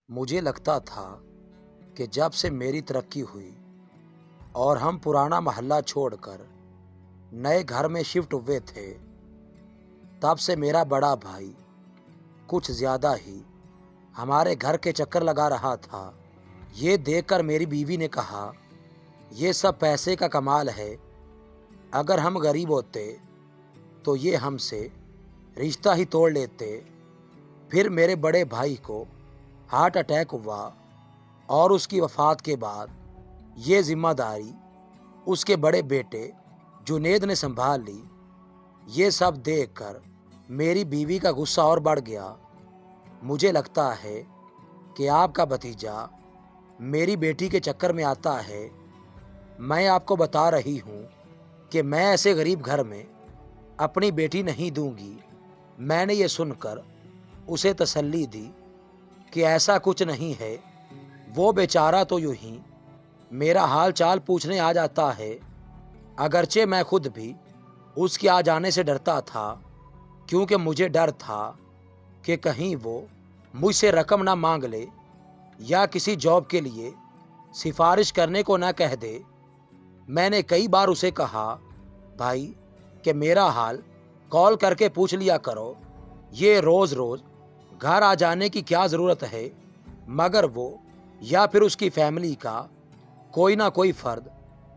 मुझे लगता था कि जब से मेरी तरक्की हुई और हम पुराना मोहल्ला छोड़कर नए घर में शिफ्ट हुए थे, तब से मेरा बड़ा भाई कुछ ज़्यादा ही हमारे घर के चक्कर लगा रहा था। ये देखकर मेरी बीवी ने कहा, ये सब पैसे का कमाल है। अगर हम गरीब होते तो ये हमसे रिश्ता ही तोड़ लेते। फिर मेरे बड़े भाई को हार्ट अटैक हुआ और उसकी वफ़ात के बाद ये ज़िम्मेदारी उसके बड़े बेटे जुनेद ने संभाल ली। ये सब देखकर मेरी बीवी का गुस्सा और बढ़ गया। मुझे लगता है कि आपका भतीजा मेरी बेटी के चक्कर में आता है। मैं आपको बता रही हूँ कि मैं ऐसे गरीब घर में अपनी बेटी नहीं दूंगी। मैंने ये सुनकर उसे तसल्ली दी कि ऐसा कुछ नहीं है। वो बेचारा तो यूं ही मेरा हाल चाल पूछने आ जाता है। अगरचे मैं खुद भी उसके आ जाने से डरता था, क्योंकि मुझे डर था कि कहीं वो मुझसे रकम ना मांग ले या किसी जॉब के लिए सिफारिश करने को ना कह दे। मैंने कई बार उसे कहा, भाई कि मेरा हाल कॉल करके पूछ लिया करो, ये रोज़ रोज़ घर आ जाने की क्या ज़रूरत है। मगर वो या फिर उसकी फैमिली का कोई ना कोई फ़र्द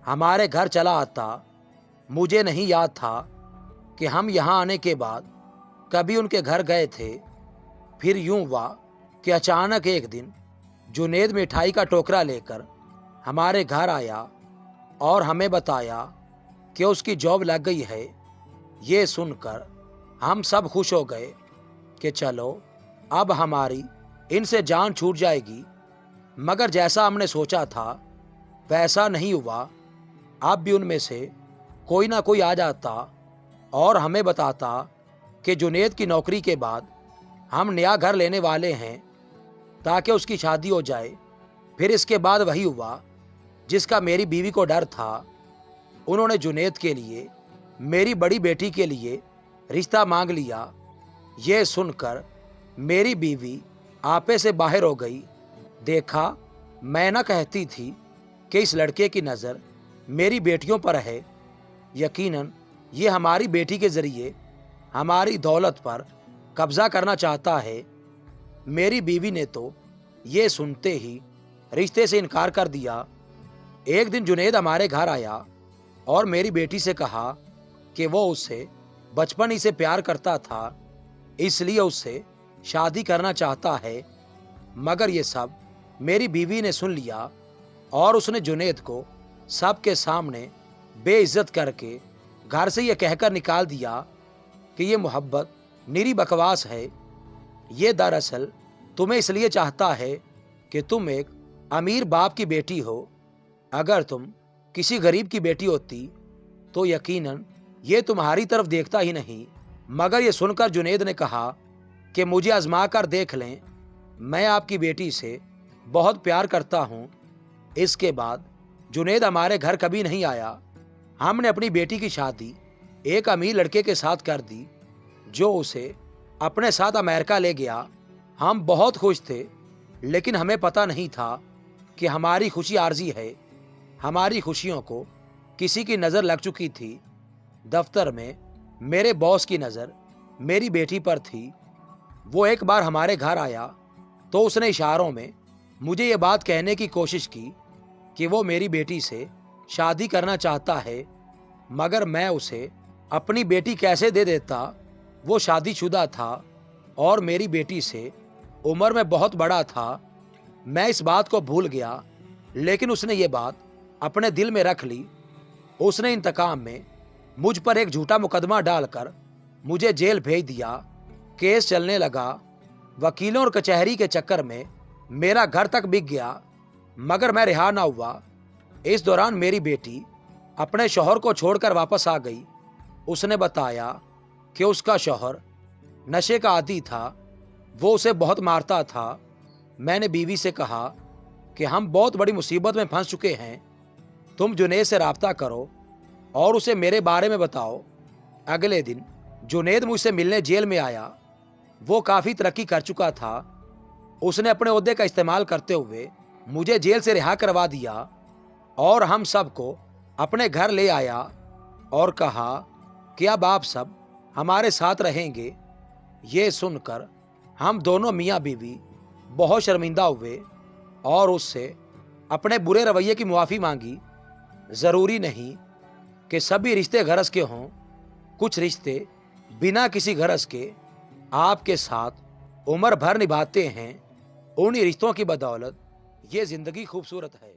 हमारे घर चला आता। मुझे नहीं याद था कि हम यहाँ आने के बाद कभी उनके घर गए थे। फिर यूं हुआ कि अचानक एक दिन जुनेद मिठाई का टोकरा लेकर हमारे घर आया और हमें बताया कि उसकी जॉब लग गई है। ये सुनकर हम सब खुश हो गए कि चलो अब हमारी इनसे जान छूट जाएगी। मगर जैसा हमने सोचा था वैसा नहीं हुआ। अब भी उनमें से कोई ना कोई आ जाता और हमें बताता कि जुनेद की नौकरी के बाद हम नया घर लेने वाले हैं ताकि उसकी शादी हो जाए। फिर इसके बाद वही हुआ जिसका मेरी बीवी को डर था। उन्होंने जुनेद के लिए मेरी बड़ी बेटी के लिए रिश्ता मांग लिया। ये सुनकर मेरी बीवी आपे से बाहर हो गई। देखा, मैं ना कहती थी कि इस लड़के की नज़र मेरी बेटियों पर है। यकीनन ये हमारी बेटी के ज़रिए हमारी दौलत पर कब्ज़ा करना चाहता है। मेरी बीवी ने तो ये सुनते ही रिश्ते से इनकार कर दिया। एक दिन जुनेद हमारे घर आया और मेरी बेटी से कहा कि वो उससे बचपन ही से प्यार करता था, इसलिए उससे शादी करना चाहता है। मगर ये सब मेरी बीवी ने सुन लिया और उसने जुनेद को सबके सामने बेइज्जत करके घर से ये कहकर निकाल दिया कि ये मोहब्बत निरी बकवास है। ये दरअसल तुम्हें इसलिए चाहता है कि तुम एक अमीर बाप की बेटी हो। अगर तुम किसी गरीब की बेटी होती तो यकीनन ये तुम्हारी तरफ देखता ही नहीं। मगर ये सुनकर जुनेद ने कहा कि मुझे आजमा कर देख लें, मैं आपकी बेटी से बहुत प्यार करता हूँ। इसके बाद जुनेद हमारे घर कभी नहीं आया। हमने अपनी बेटी की शादी एक अमीर लड़के के साथ कर दी जो उसे अपने साथ अमेरिका ले गया। हम बहुत खुश थे, लेकिन हमें पता नहीं था कि हमारी खुशी आर्जी है। हमारी खुशियों को किसी की नज़र लग चुकी थी। दफ्तर में मेरे बॉस की नज़र मेरी बेटी पर थी। वो एक बार हमारे घर आया तो उसने इशारों में मुझे ये बात कहने की कोशिश की कि वो मेरी बेटी से शादी करना चाहता है। मगर मैं उसे अपनी बेटी कैसे दे देता। वो शादीशुदा था और मेरी बेटी से उम्र में बहुत बड़ा था। मैं इस बात को भूल गया, लेकिन उसने ये बात अपने दिल में रख ली। उसने इंतकाम में मुझ पर एक झूठा मुकदमा डालकर मुझे जेल भेज दिया। केस चलने लगा। वकीलों और कचहरी के चक्कर में मेरा घर तक बिक गया, मगर मैं रिहा ना हुआ। इस दौरान मेरी बेटी अपने शौहर को छोड़कर वापस आ गई। उसने बताया कि उसका शौहर नशे का आदी था, वो उसे बहुत मारता था। मैंने बीवी से कहा कि हम बहुत बड़ी मुसीबत में फंस चुके हैं, तुम जुनेद से राब्ता करो और उसे मेरे बारे में बताओ। अगले दिन जुनेद मुझसे मिलने जेल में आया। वो काफ़ी तरक्की कर चुका था। उसने अपने ओहदे का इस्तेमाल करते हुए मुझे जेल से रिहा करवा दिया और हम सबको अपने घर ले आया और कहा कि अब आप सब हमारे साथ रहेंगे। ये सुनकर हम दोनों मियाँ बीवी बहुत शर्मिंदा हुए और उससे अपने बुरे रवैये की मुआफ़ी मांगी। ज़रूरी नहीं कि सभी रिश्ते गरज के हों, कुछ रिश्ते बिना किसी गरज के आपके साथ उम्र भर निभाते हैं। उन्हीं रिश्तों की बदौलत ये ज़िंदगी खूबसूरत है।